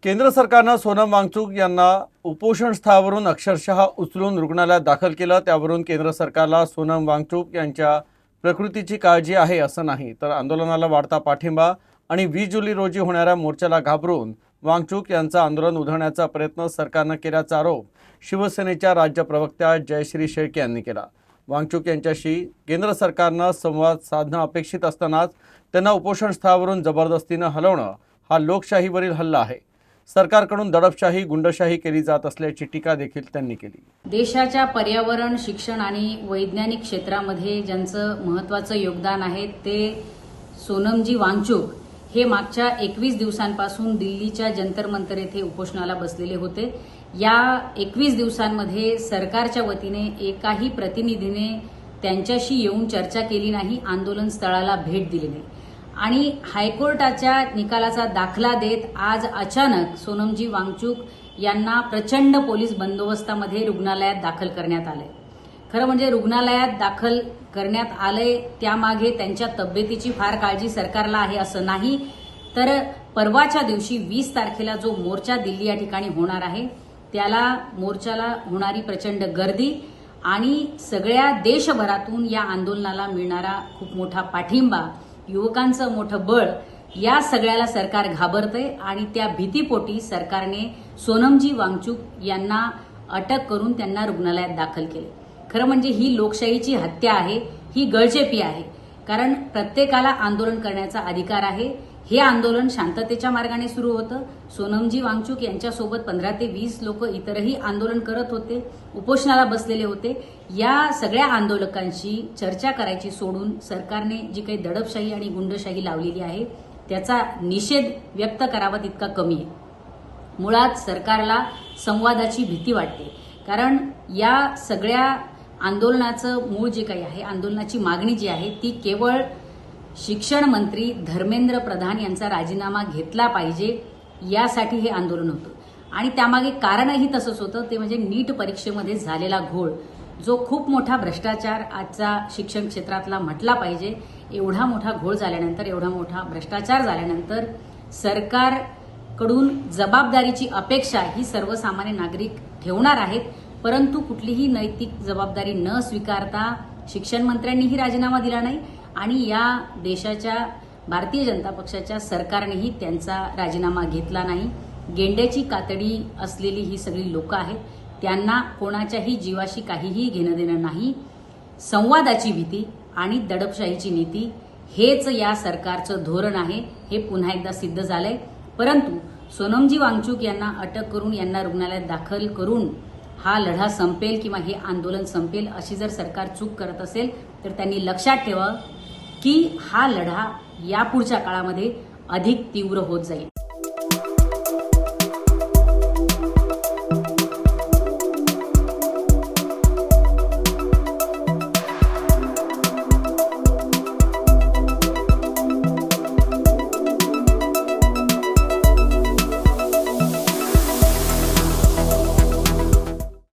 केंद्र सरकारनं सोनम वांगचुक यांना उपोषण स्थळावरून अक्षरशः उचलून रुग्णालयात दाखल केलं। त्यावरून केंद्र सरकारला सोनम वांगचुक यांच्या प्रकृतीची काळजी आहे असं नाही, तर आंदोलनाला वाढता पाठिंबा आणि 20 जुलै रोजी होणाऱ्या मोर्चाला घाबरून वांगचुक यांचं आंदोलन उधळण्याचा प्रयत्न सरकारनं केल्याचा आरोप शिवसेनेच्या राज्य प्रवक्त्या जयश्री शेळके यांनी केला। वांगचुक यांच्याशी केंद्र सरकारनं संवाद साधणं अपेक्षित असतानाच त्यांना उपोषण स्थळावरून जबरदस्तीनं हलवणं हा लोकशाहीवरील हल्ला आहे। सरकारकडून दडपशाही गुंडशाही केली जात असल्याची टीका देखील त्यांनी केली। देशाच्या पर्यावरण, शिक्षण आणि वैज्ञानिक क्षेत्रामध्ये ज्यांचं महत्त्वाचं योगदान आहे ते सोनमजी वांगचुक हे मागच्या 21 दिवसांपासून दिल्लीच्या जंतर मंतर येथे उपोषणाला बसलेले होते। या 21 दिवसांमध्ये सरकारच्या वतीने एकाही प्रतिनिधीने त्यांच्याशी येऊन चर्चा केली नाही, आंदोलन स्थळाला भेट दिली नाही आणि हायकोर्टाच्या निकालाचा दाखला देत आज अचानक सोनमजी वांगचुक यांना प्रचंड पोलीस बंदोबस्तामध्ये रुग्णालयात दाखल करण्यात आले। खरं म्हणजे रुग्णालयात दाखल करण्यात आले त्यामागे त्यांच्या तब्येतीची फार काळजी सरकारला आहे असं नाही, तर परवाच्या दिवशी 20 तारखेला जो मोर्चा दिल्ली या ठिकाणी होणार आहे त्याला मोर्चाला होणारी प्रचंड गर्दी आणि सगळ्या देशभरातून या आंदोलनाला मिळणारा खूप मोठा पाठिंबा, युवकांचं मोठं बळ, या सगळ्याला सरकार घाबरतंय आणि त्या भीतीपोटी सरकारने सोनमजी वांगचुक यांना अटक करून त्यांना रुग्णालयात दाखल केले। खरं म्हणजे ही लोकशाहीची हत्या आहे, ही गळचेपी आहे, कारण प्रत्येकाला आंदोलन करण्याचा अधिकार आहे। हे आंदोलन शांततेच्या मार्गाने सुरू होतं। सोनमजी वांगचुक यांच्यासोबत 15 ते 20 लोक इतरही आंदोलन करत होते, उपोषणाला बसलेले होते। या सगळ्या आंदोलकांशी चर्चा करायची सोडून सरकारने जी काही दडपशाही आणि गुंडशाही लावलेली आहे त्याचा निषेध व्यक्त करावा तितका कमी आहे। मुळात सरकारला संवादाची भीती वाटते, कारण या सगळ्या आंदोलनाचं मूळ जे काही आहे, आंदोलनाची मागणी जी आहे ती केवळ शिक्षण मंत्री धर्मेंद्र प्रधान यांचा राजीनामा घेतला पाहिजे यासाठी हे आंदोलन होतं आणि त्यामागे कारणही तसंच होतं, ते म्हणजे नीट परीक्षेमध्ये झालेला घोळ, जो खूप मोठा भ्रष्टाचार आजचा शिक्षण क्षेत्रातला म्हटला पाहिजे। एवढा मोठा घोळ झाल्यानंतर, एवढा मोठा भ्रष्टाचार झाल्यानंतर सरकारकडून जबाबदारीची अपेक्षा ही सर्वसामान्य नागरिक ठेवणार आहेत, परंतु कुठलीही नैतिक जबाबदारी न स्वीकारता शिक्षण मंत्र्यांनीही राजीनामा दिला नाही आणि या देशाच्या भारतीय जनता पक्षाच्या सरकारनेही त्यांचा राजीनामा घेतला नाही। गेंड्याची कातडी असलेली ही सगळी लोक आहेत, त्यांना कोणाच्याही जीवाशी काहीही घेणं देणं नाही। संवादाची भीती आणि दडपशाहीची नीती हेच या सरकारचं धोरण आहे, हे पुन्हा एकदा सिद्ध झालंय। परंतु सोनमजी वांगचुक यांना अटक करून, यांना रुग्णालयात दाखल करून हा लढा संपेल किंवा हे आंदोलन संपेल अशी जर सरकार चूक करत असेल तर त्यांनी लक्षात ठेवावं की हा लढा यापुढच्या काळामध्ये अधिक तीव्र होत जाईल।